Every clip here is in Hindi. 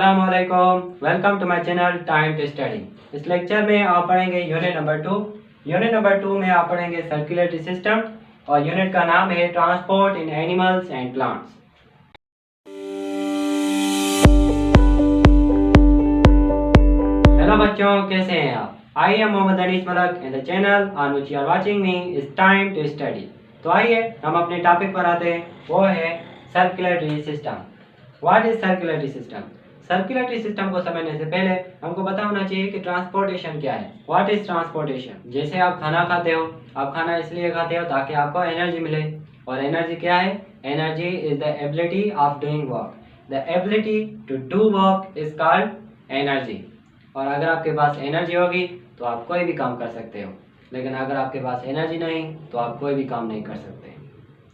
अस्सलाम वालेकुम। Welcome to my channel time to study. इस लेक्चर में आप पढ़ेंगे यूनिट नंबर 2। यूनिट नंबर 2 में आप पढ़ेंगे सर्कुलेटरी सिस्टम और यूनिट का नाम है transport in animals and plants. Hello बच्चों, कैसे हैं आप? I am Mohammad Anis Malak and the channel on which you are watching me is time to study. तो आइए हम अपने टॉपिक पर आते हैं, वो है circulatory system. What is circulatory system? Circulatory system को समझने से पहले हमको पता होना चाहिए कि ट्रांसपोर्टेशन क्या है। What is transportation? जैसे आप खाना खाते हो, आप खाना इसलिए खाते हो ताकि आपको एनर्जी मिले, और एनर्जी क्या है? Energy is the ability of doing work. The ability to do work is called energy. और अगर आपके पास एनर्जी होगी तो आप कोई भी काम कर सकते हो, लेकिन अगर आपके पास एनर्जी नहीं तो आप कोई भी काम नहीं कर सकते।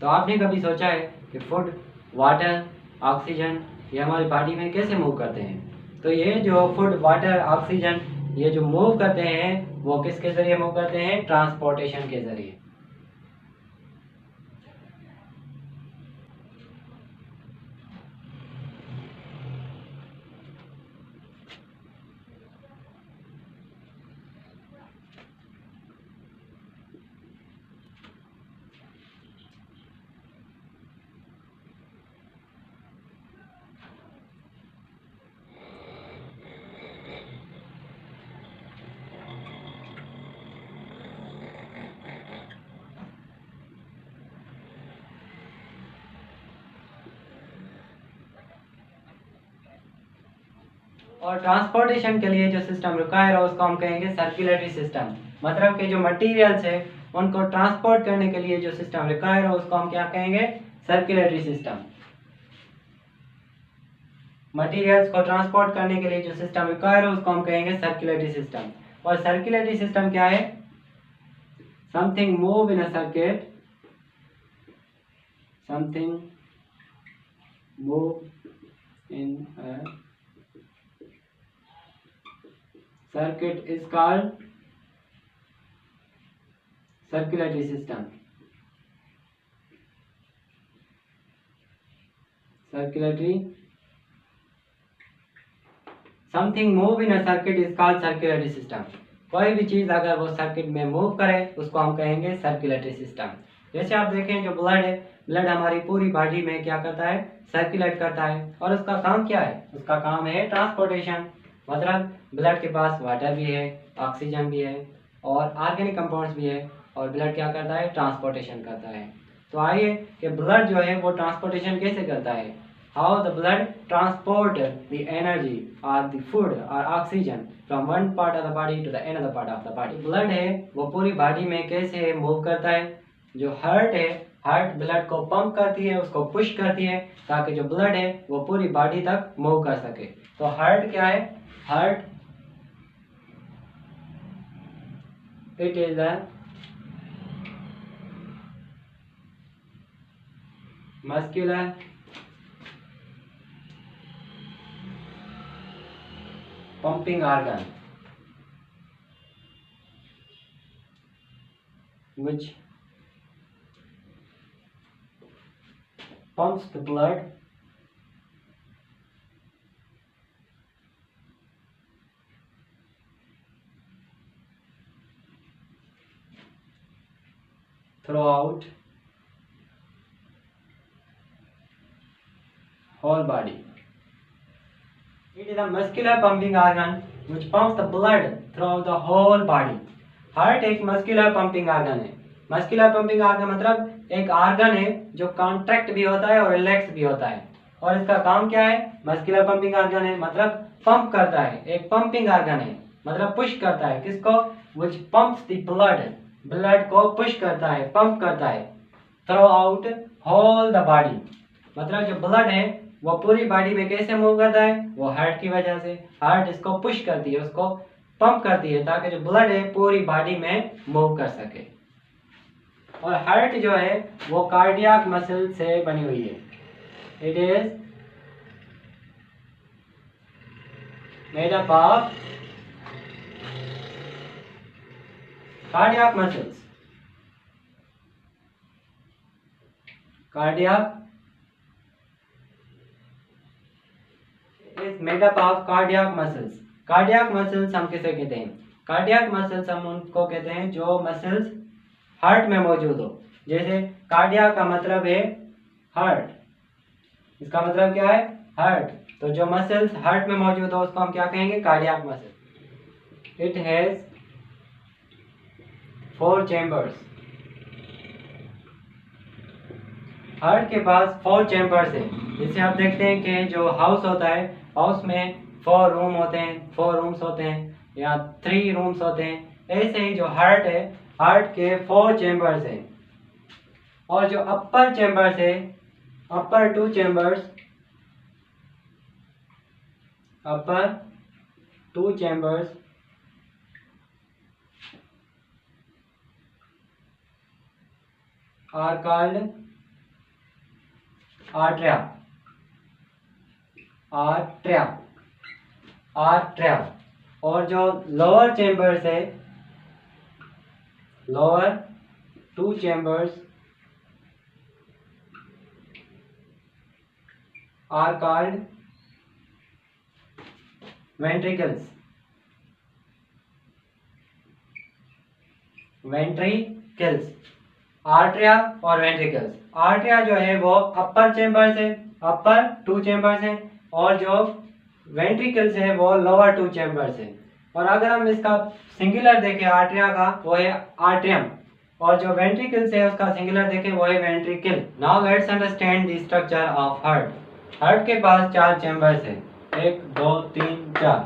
तो आपने कभी सोचा है कि फूड, वाटर, ऑक्सीजन ये हमारी बॉडी में कैसे मूव करते हैं? तो ये जो फूड, वाटर, ऑक्सीजन ये जो मूव करते हैं वो किसके जरिए मूव करते हैं? ट्रांसपोर्टेशन के जरिए। और ट्रांसपोर्टेशन के लिए जो सिस्टम रिक्वायर है उसको हम कहेंगे सर्कुलेटरी सिस्टम। मतलब कि जो मटेरियल्स है उनको ट्रांसपोर्ट करने के लिए जो सिस्टम रिक्वायर है उसको हम क्या कहेंगे? Circulatory system. मटेरियल्स को ट्रांसपोर्ट करने के लिए जो सिस्टम रिक्वायर है उसको हम कहेंगे सर्कुलेटरी सिस्टम। और सर्कुलेटरी सिस्टम क्या है? Something move in a circuit, something move in a circuit is called circulatory system. Circulatory, something move in a circuit is called circulatory system. कोई भी चीज अगर वो सर्किट में मूव करे उसको हम कहेंगे सर्कुलेटरी सिस्टम। जैसे आप देखें जो ब्लड है, ब्लड हमारी पूरी बॉडी में क्या करता है? सर्कुलेट करता है। और उसका काम क्या है? उसका काम है ट्रांसपोर्टेशन। मतलब ब्लड के पास वाटर भी है, ऑक्सीजन भी है और ऑर्गेनिक कंपाउंड्स भी है, और ब्लड क्या करता है? ट्रांसपोर्टेशन करता है। तो आइए कि ब्लड जो है वो ट्रांसपोर्टेशन कैसे करता है। How the blood transport the energy और द फूड और oxygen from one part of the body to the another part of the body. Blood है वो पूरी बॉडी में कैसे मूव करता है? जो हार्ट है, हार्ट ब्लड को पंप करती है, उसको पुश करती है ताकि जो ब्लड है वो पूरी बॉडी तक मूव कर सके। तो हार्ट क्या है? Heart it is a muscular pumping organ which pumps the blood throughout whole body. It is a muscular pumping organ which pumps the blood throughout the whole body. Heart एक मस्कुलर पंपिंग ऑर्गन है। मस्कुलर पंपिंग ऑर्गन मतलब एक ऑर्गन है जो कॉन्ट्रैक्ट भी होता है और रिलैक्स भी होता है। और इसका काम क्या है? मस्कुलर पंपिंग ऑर्गन है मतलब पंप करता है, एक पंपिंग ऑर्गन है मतलब पुश करता है। किसको? which pumps the blood, blood को पुश करता है, पंप करता है throughout whole the body. मतलब जो ब्लड है वो पूरी बॉडी में कैसे मूव करता है? वो हार्ट की वजह से। हार्ट इसको पुश करती है, उसको पंप करती है ताकि जो ब्लड है पूरी बॉडी में मूव कर सके। और हार्ट जो है वो कार्डियक मसल से बनी हुई है। It is made up of cardiac muscles. Cardiac is made up of cardiac muscles. Cardiac muscles हम किसे कहते हैं? कार्डियक मसल्स हम उनको कहते हैं जो मसल्स हार्ट में मौजूद हो। जैसे कार्डिया का मतलब है हार्ट, इसका मतलब क्या है? हार्ट। तो जो मसल्स हार्ट में मौजूद हो उसको हम क्या कहेंगे? Cardiac muscle. It has 4 chambers. Heart के पास 4 चैम्बर्स है। जैसे आप देखते हैं कि जो हाउस होता है, हाउस में 4 रूम होते हैं, 4 रूम्स होते हैं या 3 रूम्स होते हैं। ऐसे ही जो हार्ट है, हार्ट के 4 चैम्बर्स हैं। और जो अपर चैम्बर्स है, अपर 2 chambers, upper 2 chambers are called arteria, arteria, arteria। और जो लोअर चैम्बर्स है, lower 2 chambers are called ventricles, ventricles। Atria और वेंट्रिकल्स। आर्ट्रिया जो है वो अपर चैम्बर्स है, अपर 2 चैम्बर्स है, और जो वेंट्रिकल्स है वो लोअर 2 चैम्बर्स है। और अगर हम इसका सिंगुलर देखें आर्ट्रिया का, वो है आर्ट्रियम, और जो वेंट्रिकल्स है उसका सिंगुलर देखें वो है ventricle. Now let's understand the structure of heart. Heart के पास 4 चैम्बर्स है, 1 2 3 4।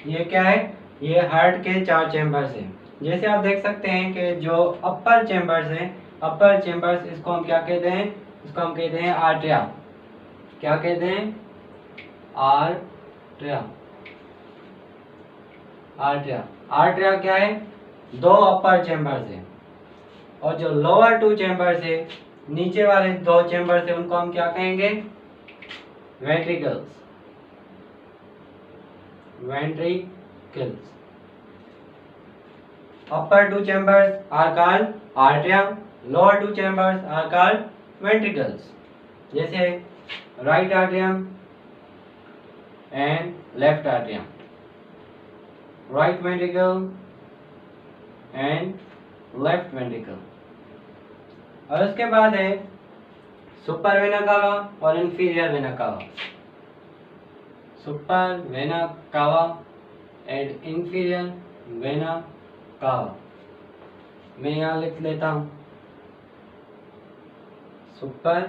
ये क्या है? ये हार्ट के 4 चैम्बर्स है। जैसे आप देख सकते हैं कि जो अपर चैम्बर्स है, अपर चैम्बर्स, इसको हम क्या कहते हैं? इसको हम कहते हैं आर्ट्रिया। क्या कहते हैं? आर्ट्रिया। आर्ट्रिया। आर्ट्रिया क्या है? 2 अपर चैम्बर्स है, और जो लोअर 2 चैम्बर्स है, नीचे वाले 2 चैम्बर्स है, उनको हम क्या कहेंगे? Ventricles, ventricles. upper 2 chambers are called arteria, lower 2 chambers are called ventricles। जैसे right atrium and left atrium, right ventricle and left ventricle। और उसके बाद है सुपर वेना कावा और inferior vena cava. Super vena cava and inferior vena cava. मैं यहाँ लिख लेता हूँ सुपर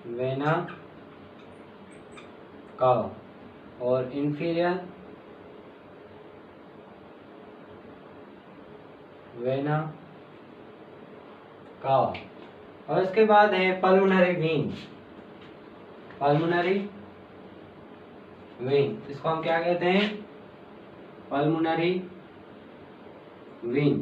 वेना कावा और इंफीरियर वेना कावा। और उसके बाद है पल्मोनरी वेन, पल्मोनरी वेन। इसको हम क्या कहते हैं? Pulmonary vein.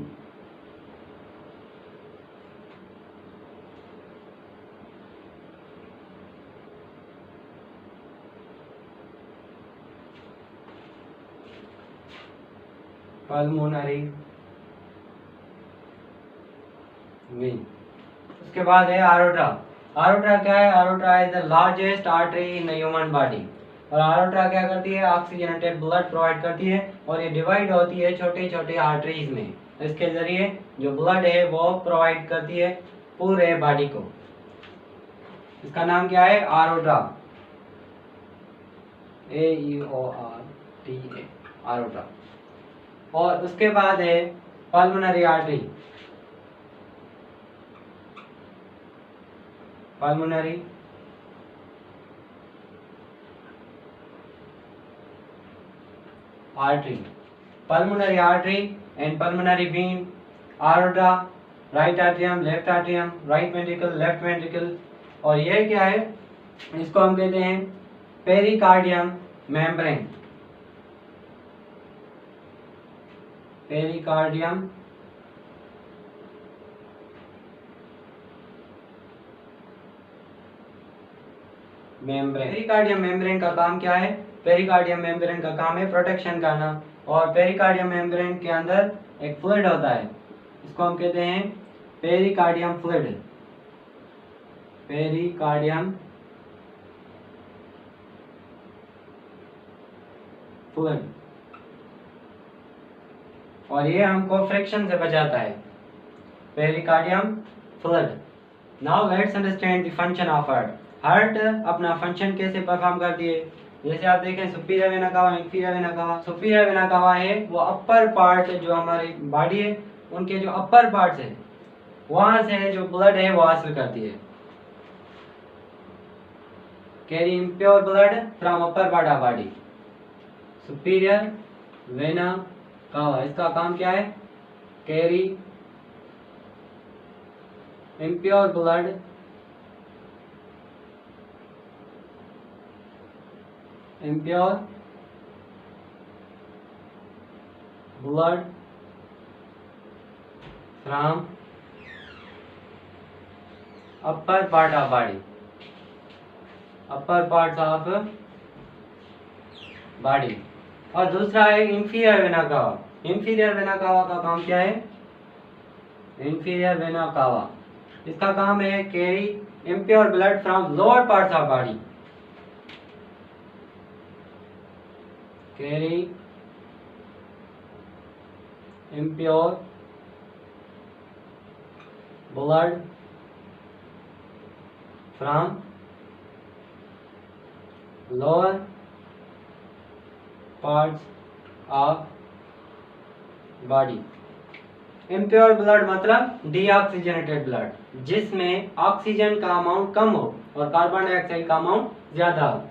Pulmonary vein. उसके बाद है आरोटा। आरोटा क्या है? Aorta is the largest artery in the human body. और आरोटा क्या करती है? ऑक्सीजनेटेड ब्लड प्रोवाइड करती है, और ये डिवाइड होती है छोटे छोटे आर्टरीज में। इसके जरिए जो ब्लड है वो प्रोवाइड करती है पूरे बॉडी को। इसका नाम क्या है? आरोटा, AEORTA, आरोटा। और उसके बाद है pulmonary artery, pulmonary artery, pulmonary artery and pulmonary vein, aorta, right atrium, left atrium, right ventricle, left ventricle। और ये क्या है? इसको हम कहते हैं pericardium membrane, pericardium membrane. Pericardium membrane का काम क्या है? पेरिकार्डियम मेम्ब्रेन का काम है प्रोटेक्शन करना, और पेरिकार्डियम मेम्ब्रेन के अंदर एक फ्लूइड होता है, इसको हम कहते हैं पेरिकार्डियम फ्लूइड, पेरिकार्डियम फ्लूइड, और ये हमको फ्रिक्शन से बचाता है, pericardium fluid. Now let's understand the function of heart. Heart अपना फंक्शन कैसे परफॉर्म करती है, जैसे आप देखें superior vena cava, inferior vena cava. Superior vena cava है वो अपर पार्ट, जो हमारी बॉडी है उनके जो अपर पार्ट्स है वहां से जो ब्लड है वो हासिल करती है, carry impure blood from upper part of body. Superior vena cava, इसका काम क्या है, carry impure blood from upper part of body, upper parts of body. और दूसरा है inferior vena cava. Inferior vena cava का काम क्या है, इंफीरियर वेना कावा, इसका काम है carry impure blood from lower parts of body, carry impure blood from lower parts of body. Impure blood मतलब डीऑक्सीजनेटेड ब्लड, जिसमें ऑक्सीजन का अमाउंट कम हो और कार्बन डाइऑक्साइड का अमाउंट ज्यादा हो।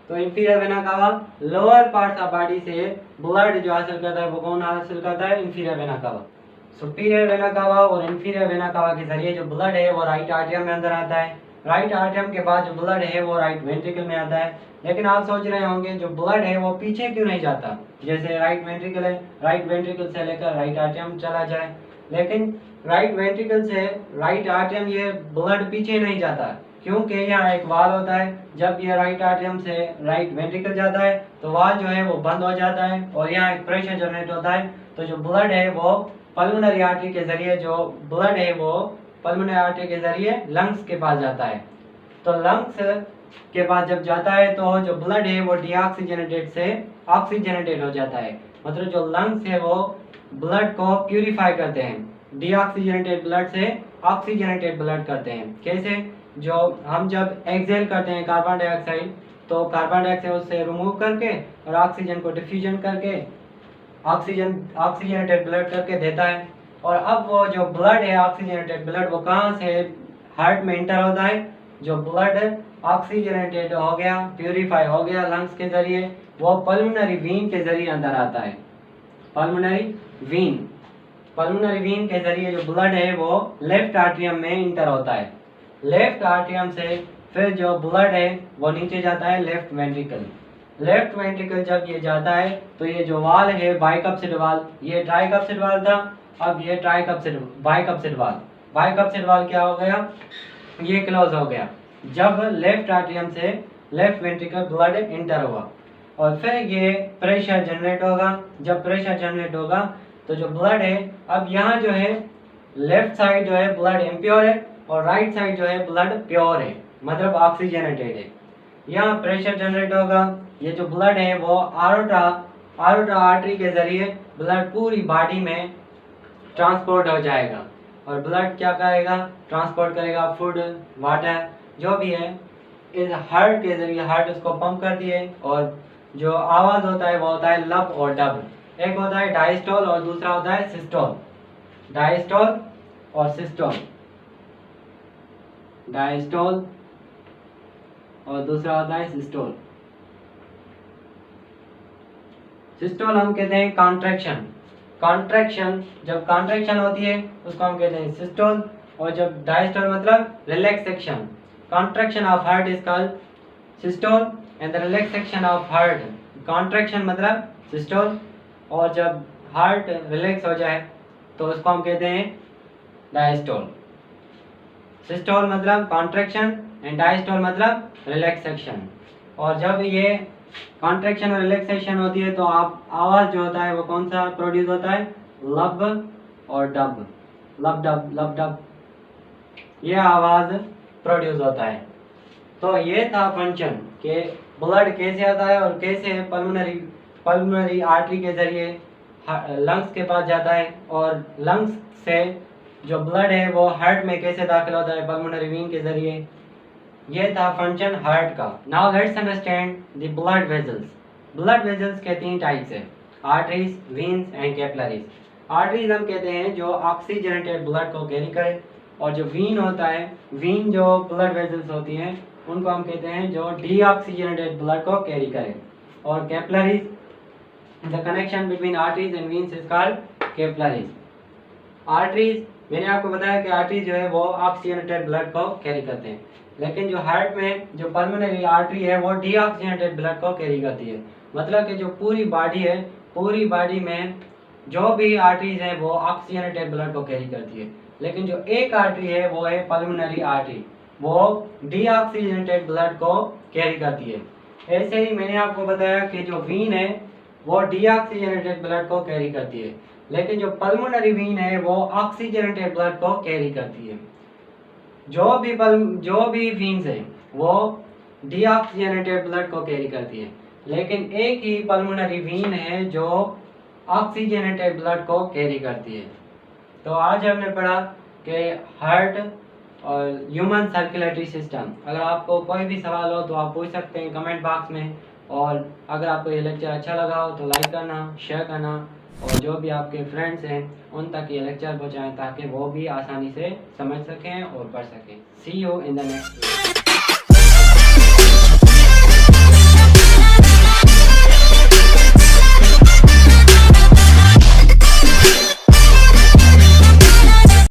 तो inferior vena cava lower parts of body से ब्लड जो हासिल करता है वो कौन हासिल करता है, inferior vena cava. Superior vena cava और इंफीरियर वेना कावा के जरिए जो ब्लड है वो राइट आर्टरियम में अंदर आता है। राइट आर्टरियम के बाद जो ब्लड है वो राइट वेंट्रिकल में आता है। लेकिन आप सोच रहे होंगे जो ब्लड है वो पीछे क्यों नहीं जाता, जैसे राइट वेंट्रिकल है, राइट वेंट्रिकल से लेकर राइट आर्टरियम चला जाए, लेकिन राइट वेंट्रिकल से राइट आर्टरियम ये ब्लड पीछे नहीं जाता, क्योंकि यहाँ एक वाल होता है। जब ये राइट आर्टरियम से राइट वेंट्रिकल जाता है तो वाल जो है वो बंद हो जाता है और यहाँ एक प्रेशर जनरेट होता है। तो जो ब्लड है वो पल्मोनरी आर्टरी के जरिए, जो ब्लड है वो पल्मोनरी आर्टरी के जरिए लंग्स के पास जाता है। तो लंग्स के पास जब जाता है तो जो ब्लड है वो डीऑक्सीजनेटेड से ऑक्सीजनेटेड हो जाता है, मतलब जो लंग्स है वो ब्लड को प्यूरिफाई करते हैं, डीऑक्सीजनेटेड ब्लड से ऑक्सीजनेटेड ब्लड करते हैं। कैसे, जो हम जब एक्सहेल करते हैं कार्बन डाइऑक्साइड, तो कार्बन डाइऑक्साइड उससे रिमूव करके और ऑक्सीजन को डिफ्यूजन करके ऑक्सीजनेटेड ब्लड करके देता है। और अब वो जो ब्लड है ऑक्सीजनेटेड ब्लड वो कहाँ से हार्ट में इंटर होता है, जो ब्लड ऑक्सीजनेटेड हो गया, प्यूरिफाई हो गया लंग्स के जरिए, वो पल्मोनरी वीन के जरिए अंदर आता है। पल्मोनरी वीन के जरिए जो ब्लड है वो लेफ्ट आर्टरियम में इंटर होता है। लेफ्ट आर्टरियम से फिर जो ब्लड है वो नीचे जाता है लेफ्ट वेंट्रिकल। लेफ्ट वेंट्रिकल जब ये जाता है तो ये जो वाल है बाइकप्सिड वाल, ये ट्राइकप्सिड वाल था, अब ये बाइकप्सिड वाल। बाइकप्सिड वाल क्या हो गया, ये क्लोज हो गया जब लेफ्ट आर्टरियम से लेफ्ट वेंट्रिकल ब्लड इंटर हुआ। और फिर ये प्रेशर जनरेट होगा। जब प्रेशर जनरेट होगा तो जो ब्लड है, अब यहाँ जो है लेफ्ट साइड जो है ब्लड इम्प्योर है और राइट साइड जो है ब्लड प्योर है, मतलब ऑक्सीजनेटेड है। यहाँ प्रेशर जनरेट होगा, ये जो ब्लड है वो आरोटा आर्टरी के जरिए ब्लड पूरी बॉडी में ट्रांसपोर्ट हो जाएगा। और ब्लड क्या करेगा, ट्रांसपोर्ट करेगा फूड, वाटर, जो भी है, इस हार्ट के जरिए। हार्ट उसको पंप करती है और जो आवाज होता है वो होता है लब और डब। एक होता है डायस्टोल और दूसरा होता है सिस्टोल। डायस्टोल और सिस्टोल, डायस्टोल और दूसरा होता है सिस्टोल। सिस्टोल हम कहते हैं कॉन्ट्रैक्शन, जब कॉन्ट्रैक्शन होती है उसको हम कहते हैं सिस्टोल। और जब डायस्टोल मतलब relaxation, contraction of heart is called systole and the relaxation of heart, contraction मतलब सिस्टोल। और जब हार्ट रिलैक्स हो जाए तो उसको हम कहते हैं डायस्टोल। सिस्टोल मतलब कॉन्ट्रैक्शन एंड डायस्टोल मतलब रिलैक्सेशन। और जब ये कॉन्ट्रैक्शन और रिलैक्सेशन होती है तो आप आवाज जो होता है वो कौन सा प्रोड्यूस होता है, लब और डब, लब डब लब डब, ये आवाज प्रोड्यूस होता है। तो ये था फंक्शन कि ब्लड कैसे आता है और कैसे पल्मोनरी पल्मोनरी आर्टरी के ज़रिए लंग्स के पास जाता है, और लंग्स से जो ब्लड है वो हार्ट में कैसे दाखिल होता है, पल्मोनरी वेन के ज़रिए। ये था फंक्शन हार्ट का। Now let's understand the blood vessels. Blood vessels के 3 टाइप्स है, arteries, veins and capillaries. Arteries हम कहते हैं जो ऑक्सीजनेटेड ब्लड को कैरी करे, और जो वीन होता है, वीन जो ब्लड वेजल्स होती हैं उनको हम कहते हैं जो डीऑक्सीजनेटेड ब्लड को कैरी करे। और capillaries, the connection between arteries and veins is called capillaries. Arteries, मैंने आपको बताया कि आर्टरीज जो है वो ऑक्सीजनेटेड ब्लड को कैरी करते हैं, लेकिन जो हार्ट में जो पल्मोनरी आर्टरी है वो डीऑक्सीजनेटेड ब्लड को कैरी करती है। मतलब कि जो पूरी बॉडी है, पूरी बॉडी में जो भी आर्टरीज हैं वो ऑक्सीजनेटेड ब्लड को कैरी करती है, लेकिन जो एक आर्टरी है वो है पल्मोनरी आर्टरी, वो डीऑक्सीजनेटेड ब्लड को कैरी करती है। ऐसे ही मैंने आपको बताया कि जो वीन है वो डीऑक्सीजनेटेड ब्लड को कैरी करती है, लेकिन जो पल्मोनरी वीन है वो ऑक्सीजनेटेड ब्लड को कैरी करती है। जो भी वीन्स है वो डीऑक्सीजनेटेड ब्लड को कैरी करती है, लेकिन एक ही पल्मोनरी वीन है जो ऑक्सीजनेटेड ब्लड को कैरी करती है। तो आज हमने पढ़ा कि हार्ट और ह्यूमन सर्कुलेटरी सिस्टम। अगर आपको कोई भी सवाल हो तो आप पूछ सकते हैं कमेंट बॉक्स में, और अगर आपको ये लेक्चर अच्छा लगा हो तो लाइक करना, शेयर करना, और जो भी आपके फ्रेंड्स हैं उन तक ये लेक्चर पहुँचाएँ ताकि वो भी आसानी से समझ सकें और पढ़ सकें। See you in the next video.